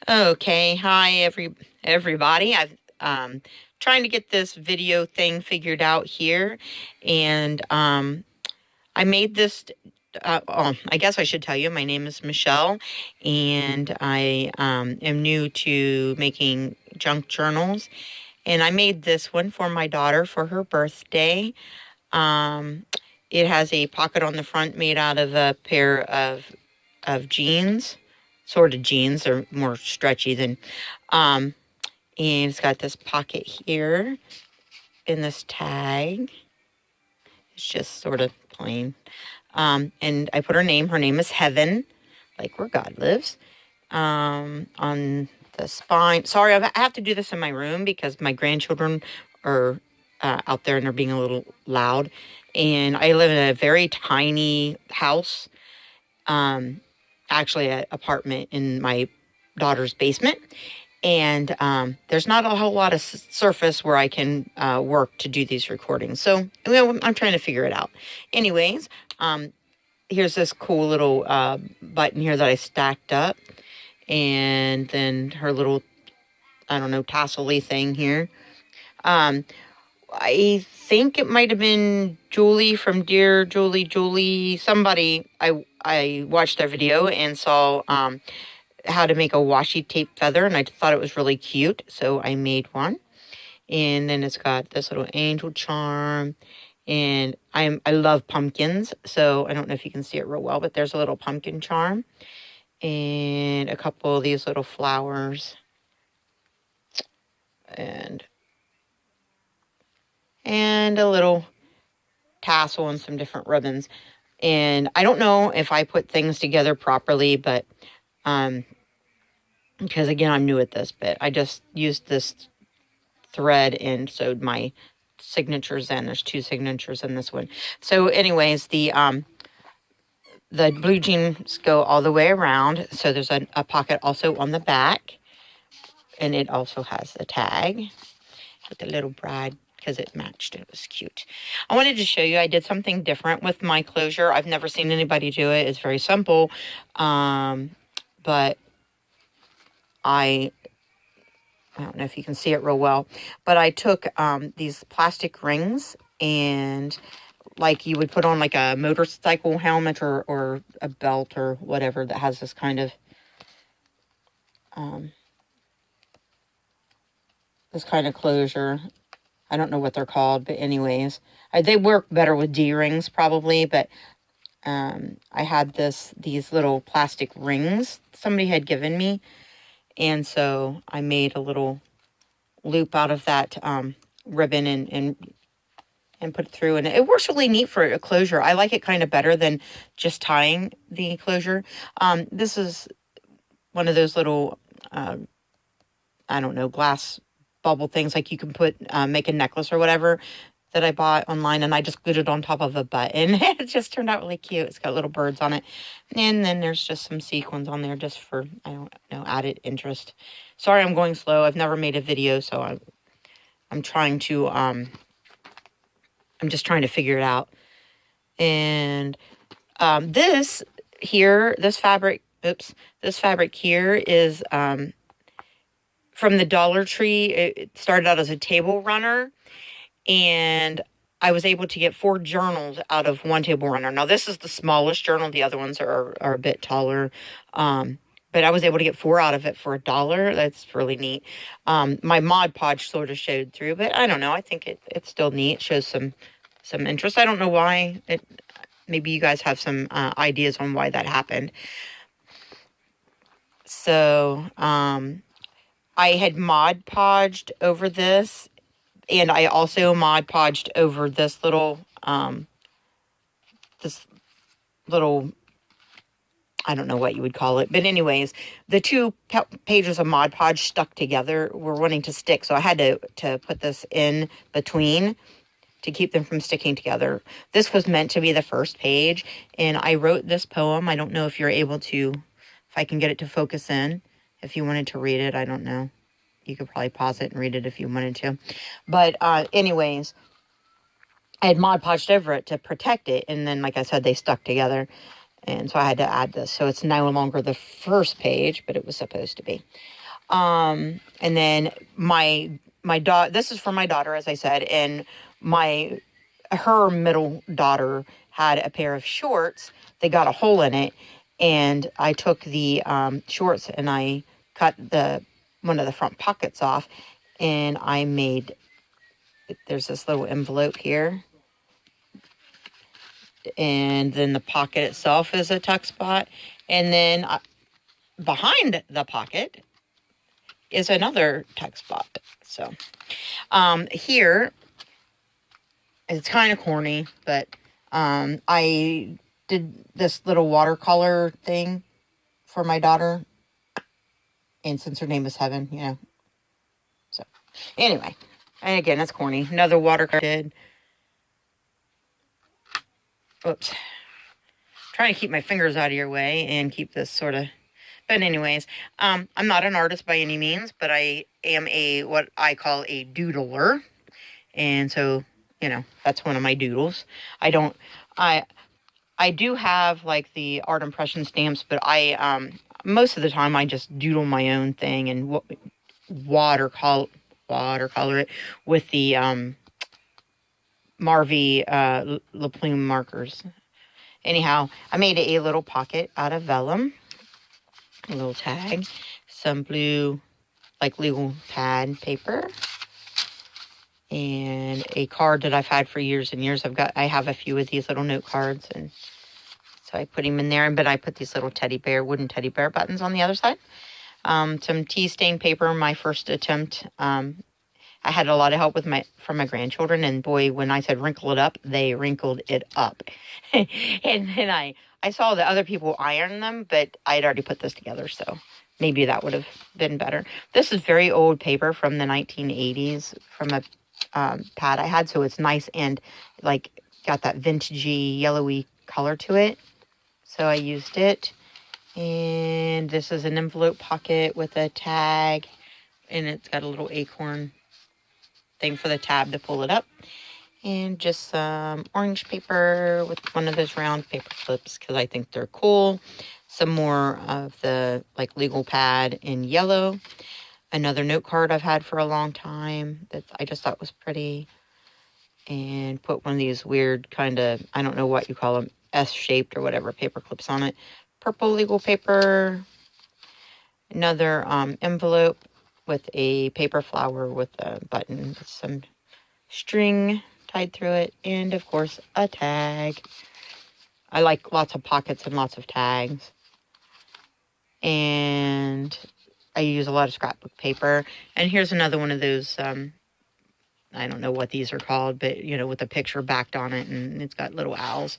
Okay, hi everybody. I've trying to get this video thing figured out here, and I made this. I guess I should tell you, my name is Michelle, and I am new to making junk journals, and I made this one for my daughter for her birthday. Um, it has a pocket on the front made out of a pair of jeans, sort of jeans. They're more stretchy than. Um, and it's got this pocket here in this tag. It's just sort of plain. And I put her name. Her name is Heaven, like where God lives. On the spine. Sorry, I have to do this in my room because my grandchildren are out there and they're being a little loud. And I live in a very tiny house, actually an apartment in my daughter's basement. And there's not a whole lot of surface where I can work to do these recordings. So I'm trying to figure it out. Anyways, here's this cool little button here that I stacked up. And then her little, I don't know, tassel-y thing here. I think it might have been Julie from Dear Julie. Somebody, I watched their video and saw how to make a washi tape feather, and I thought it was really cute, so I made one. And then it's got this little angel charm, and I love pumpkins, so I don't know if you can see it real well, but there's a little pumpkin charm and a couple of these little flowers and a little tassel and some different ribbons. And I don't know if I put things together properly, but because again, I'm new at this bit. I just used this thread and sewed my signatures in. There's 2 signatures in this one. So anyways, the blue jeans go all the way around. So there's a pocket also on the back. And it also has the tag with the little bride because it matched. It was cute. I wanted to show you I did something different with my closure. I've never seen anybody do it. It's very simple. But I don't know if you can see it real well, but I took these plastic rings and like you would put on like a motorcycle helmet or a belt or whatever that has this kind of closure. I don't know what they're called, but anyways, they work better with D-rings probably, but I had these little plastic rings somebody had given me, and so I made a little loop out of that ribbon and put it through, and it works really neat for a closure. I like it kind of better than just tying the closure. This is one of those little, I don't know, glass bubble things like you can put, make a necklace or whatever that I bought online, and I just glued it on top of a button. It just turned out really cute. It's got little birds on it. And then there's just some sequins on there just for, I don't know, added interest. Sorry, I'm going slow. I've never made a video, so I'm trying to, I'm just trying to figure it out. And this fabric here is from the Dollar Tree. It started out as a table runner, and I was able to get 4 journals out of 1 table runner. Now, this is the smallest journal. The other ones are a bit taller. But I was able to get 4 out of it for $1. That's really neat. My Mod Podge sort of showed through, but I don't know. I think it's still neat. It shows some interest. I don't know why. Maybe you guys have some ideas on why that happened. So, I had Mod Podged over this, and I also Mod Podged over this little, I don't know what you would call it. But anyways, the 2 pages of Mod Podge stuck together were wanting to stick. So I had to put this in between to keep them from sticking together. This was meant to be the first page, and I wrote this poem. I don't know if you're able to, if I can get it to focus in. If you wanted to read it, I don't know. You could probably pause it and read it if you wanted to. But anyways, I had Mod Podged over it to protect it, and then, like I said, they stuck together. And so I had to add this. So it's no longer the first page, but it was supposed to be. And then my daughter, this is for my daughter, as I said, and her middle daughter had a pair of shorts. They got a hole in it, and I took the shorts and I cut one of the front pockets off, and I made, there's this little envelope here, and then the pocket itself is a tuck spot, and then behind the pocket is another tuck spot. So here, it's kind of corny, but I did this little watercolor thing for my daughter, and since her name is Heaven, you know. So anyway, and again, that's corny. Another watercolor did. Oops. Trying to keep my fingers out of your way and keep this sort of. But anyways, I'm not an artist by any means, but I am what I call a doodler. And so, you know, that's one of my doodles. I do have like the art impression stamps, but most of the time I just doodle my own thing and watercolor it with the Marvy La Plume markers. Anyhow, I made a little pocket out of vellum, a little tag, some blue, like legal pad paper, and a card that I've had for years and years. I have a few of these little note cards, and so I put them in there. But I put these little wooden teddy bear buttons on the other side. Some tea stain paper, my first attempt. I had a lot of help from my grandchildren, and boy, when I said wrinkle it up, they wrinkled it up. And then I saw that other people iron them, but I had already put this together, so maybe that would have been better. This is very old paper from the 1980s from a pad I had, so it's nice and like got that vintagey, yellowy color to it. So I used it. And this is an envelope pocket with a tag, and it's got a little acorn thing for the tab to pull it up, and just some orange paper with one of those round paper clips because I think they're cool. Some more of the like legal pad in yellow. Another note card I've had for a long time that I just thought was pretty, and put one of these weird kind of, I don't know what you call them, S-shaped or whatever paper clips on it. Purple legal paper. Another envelope with a paper flower with a button with some string tied through it, and of course a tag. I like lots of pockets and lots of tags, and I use a lot of scrapbook paper. And here's another one of those I don't know what these are called, but you know, with a picture backed on it, and it's got little owls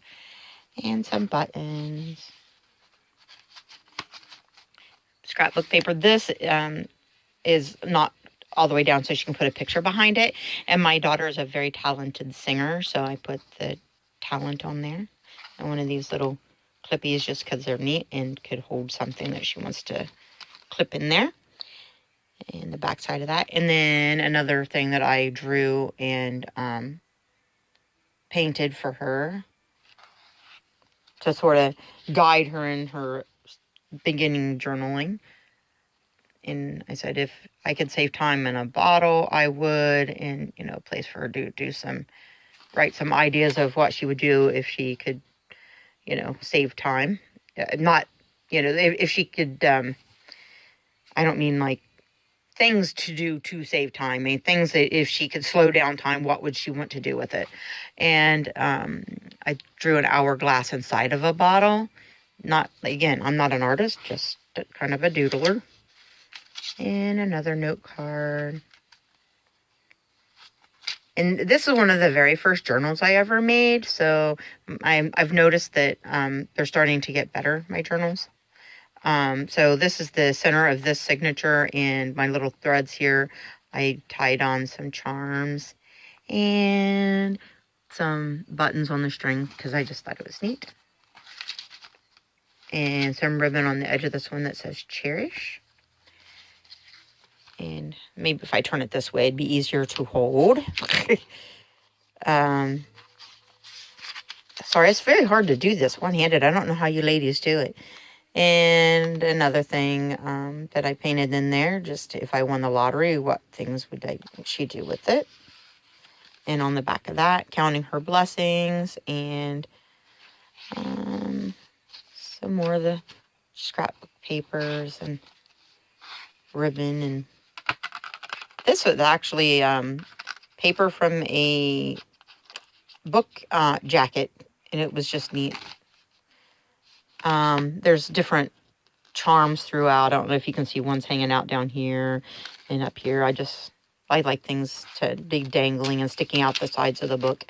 and some buttons. Scrapbook paper. This is not all the way down, so she can put a picture behind it. And my daughter is a very talented singer, so I put the talent on there. And one of these little clippies just because they're neat and could hold something that she wants to clip in there. And the back side of that. And then another thing that I drew and painted for her to sort of guide her in her beginning journaling. And I said, if I could save time in a bottle, I would, and, you know, a place for her to write some ideas of what she would do if she could, you know, save time. Not, you know, if she could, I don't mean like things to do to save time. I mean, things that if she could slow down time, what would she want to do with it? And I drew an hourglass inside of a bottle. Not, again, I'm not an artist, just kind of a doodler. And another note card. And this is one of the very first journals I ever made. So I've noticed that they're starting to get better, my journals. So this is the center of this signature, and my little threads here. I tied on some charms and some buttons on the string because I just thought it was neat. And some ribbon on the edge of this one that says Cherish. And maybe if I turn it this way, it'd be easier to hold. So Sorry, it's very hard to do this one-handed. I don't know how you ladies do it. And another thing that I painted in there, just if I won the lottery, what things would she do with it? And on the back of that, counting her blessings and some more of the scrapbook papers and ribbon. And this was actually paper from a book jacket, and it was just neat. There's different charms throughout. I don't know if you can see one's hanging out down here and up here. I like things to be dangling and sticking out the sides of the book.